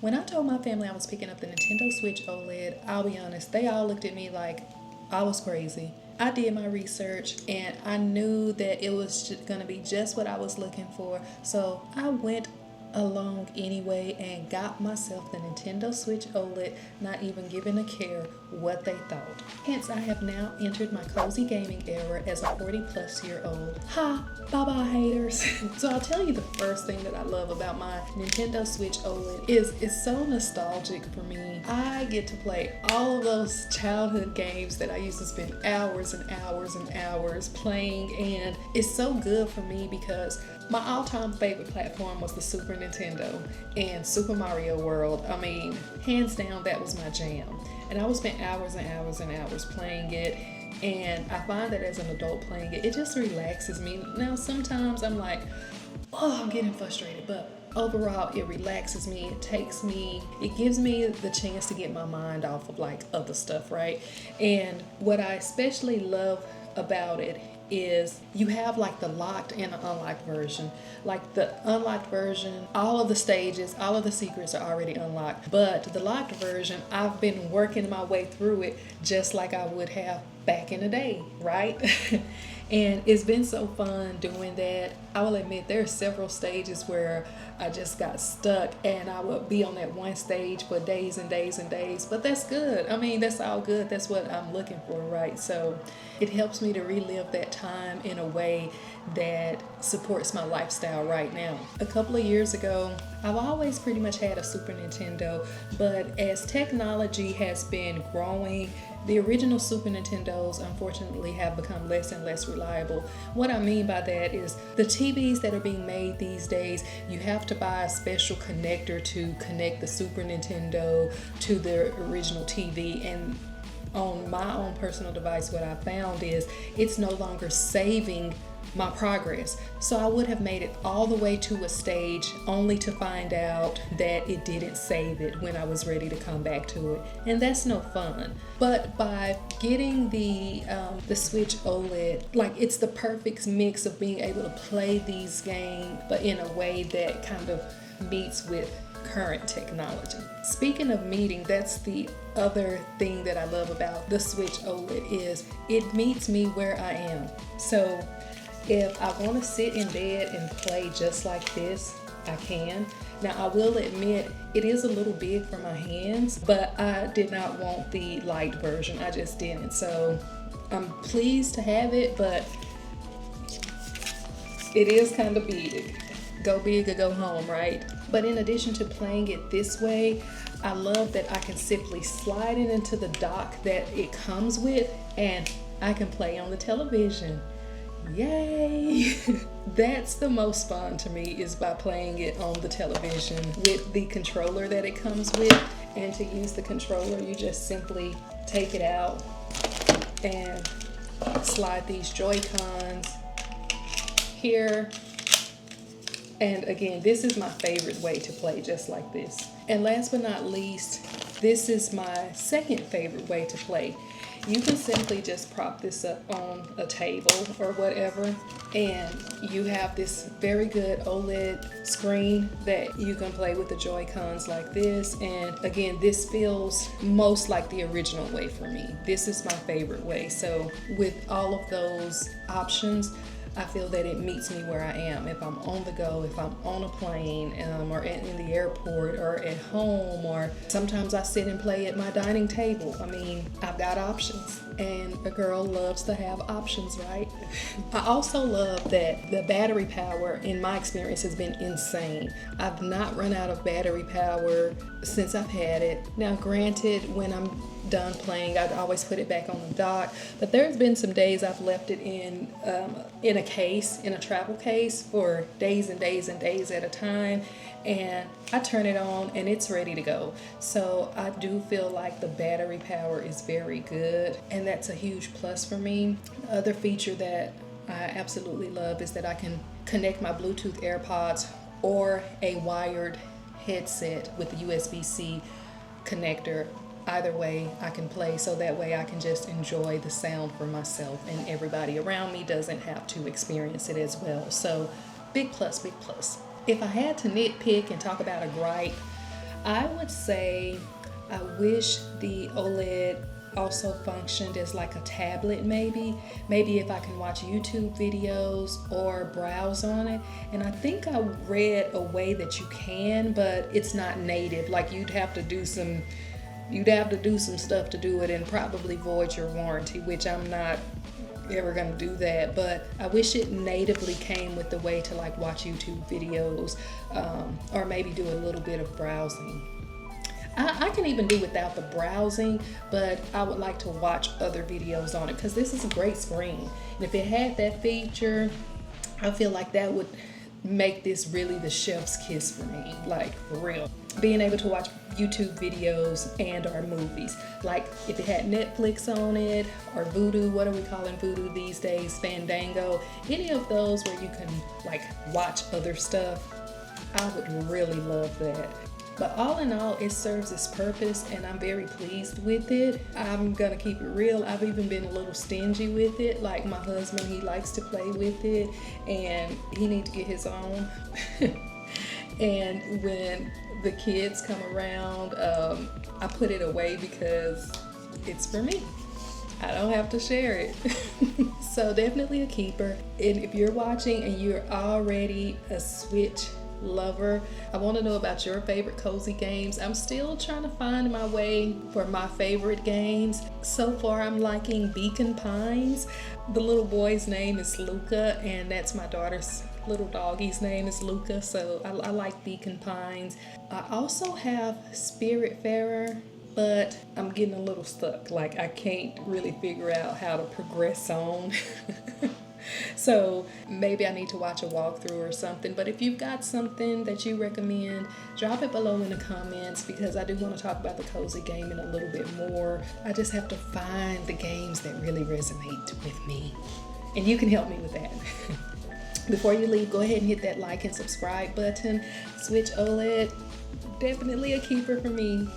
When I told my family I was picking up the Nintendo Switch OLED, I'll be honest, they all looked at me like I was crazy. I did my research and I knew that it was going to be just what I was looking for. So I went along anyway and got myself the Nintendo Switch OLED, not even giving a care what they thought. Hence, I have now entered my cozy gaming era as a 40-plus-year-old. Ha! Bye-bye, haters. So I'll tell you the first thing that I love about my Nintendo Switch OLED is it's so nostalgic for me. I get to play all of those childhood games that I used to spend hours and hours and hours playing, and it's so good for me because my all-time favorite platform was the Super Nintendo and Super Mario World. I mean, hands down, that was my jam. And I would spend hours and hours and hours playing it. And I find that as an adult playing it, it just relaxes me. Now, sometimes I'm like, oh, I'm getting frustrated, but overall, it relaxes me. It gives me the chance to get my mind off of like other stuff, right? And what I especially love about it is you have like the locked and the unlocked version. Like the unlocked version, all of the stages, all of the secrets are already unlocked. But the locked version, I've been working my way through it just like I would have back in the day, right? And it's been so fun doing that. I will admit there are several stages where I just got stuck and I would be on that one stage for days and days and days, but that's good. I mean, that's all good. That's what I'm looking for, right? So it helps me to relive that time in a way that supports my lifestyle right now. A couple of years ago, I've always pretty much had a Super Nintendo, but as technology has been growing, the original Super Nintendos unfortunately have become less and less reliable. What I mean by that is the TVs that are being made these days, you have to buy a special connector to connect the Super Nintendo to the original TV, and on my own personal device, what I found is it's no longer saving my progress. So I would have made it all the way to a stage only to find out that it didn't save it when I was ready to come back to it, and that's no fun. But by getting the Switch OLED, like it's the perfect mix of being able to play these games but in a way that kind of meets with current technology. Speaking of meeting, that's the other thing that I love about the Switch OLED is it meets me where I am. So if I want to sit in bed and play just like this, I can. Now, I will admit it is a little big for my hands, but I did not want the light version. I just didn't. So I'm pleased to have it, but it is kind of big. Go big or go home, right? But in addition to playing it this way, I love that I can simply slide it into the dock that it comes with and I can play on the television. Yay! That's the most fun to me, is by playing it on the television with the controller that it comes with. And to use the controller, you just simply take it out and slide these Joy-Cons here. And again, this is my favorite way to play, just like this. And last but not least, this is my second favorite way to play. You can simply just prop this up on a table or whatever, and you have this very good OLED screen that you can play with the Joy-Cons like this. And again, this feels most like the original way for me. This is my favorite way. So with all of those options, I feel that it meets me where I am. If I'm on the go, if I'm on a plane, or in the airport, or at home, or sometimes I sit and play at my dining table. I mean, I've got options, and a girl loves to have options, right? I also love that the battery power, in my experience, has been insane. I've not run out of battery power since I've had it. Now, granted, when I'm done playing, I'd always put it back on the dock, but there's been some days I've left it in a case, in a travel case, for days and days and days at a time, and I turn it on and it's ready to go. So I do feel like the battery power is very good, and that's a huge plus for me. The other feature that I absolutely love is that I can connect my Bluetooth AirPods or a wired headset with the USB-C connector. Either way I can play, so that way I can just enjoy the sound for myself and everybody around me doesn't have to experience it as well. So big plus, big plus. If I had to nitpick and talk about a gripe, I would say I wish the OLED also functioned as like a tablet maybe if I can watch YouTube videos or browse on it. And I think I read a way that you can, but it's not native. Like you'd have to do some stuff to do it and probably void your warranty, which I'm not ever gonna do that. But I wish it natively came with the way to like watch YouTube videos, or maybe do a little bit of browsing. I can even do without the browsing, but I would like to watch other videos on it because this is a great screen. And if it had that feature, I feel like that would make this really the chef's kiss for me, like for real. Being able to watch YouTube videos and or movies. Like if it had Netflix on it or Vudu, what are we calling Vudu these days? Fandango, any of those where you can like watch other stuff, I would really love that. But all in all, it serves its purpose and I'm very pleased with it. I'm gonna keep it real. I've even been a little stingy with it. Like my husband, he likes to play with it and he needs to get his own. And when the kids come around, I put it away because it's for me. I don't have to share it. So definitely a keeper. And if you're watching and you're already a Switch lover, I want to know about your favorite cozy games. I'm still trying to find my way for my favorite games. So far I'm liking Beacon Pines. The little boy's name is Luca and that's my daughter's little doggy's name is Luca, so I like Beacon Pines. I also have Spiritfarer, but I'm getting a little stuck. Like I can't really figure out how to progress on. So maybe I need to watch a walkthrough or something. But if you've got something that you recommend, drop it below in the comments because I do want to talk about the cozy gaming a little bit more. I just have to find the games that really resonate with me. And you can help me with that. Before you leave, go ahead and hit that like and subscribe button. Switch OLED, definitely a keeper for me.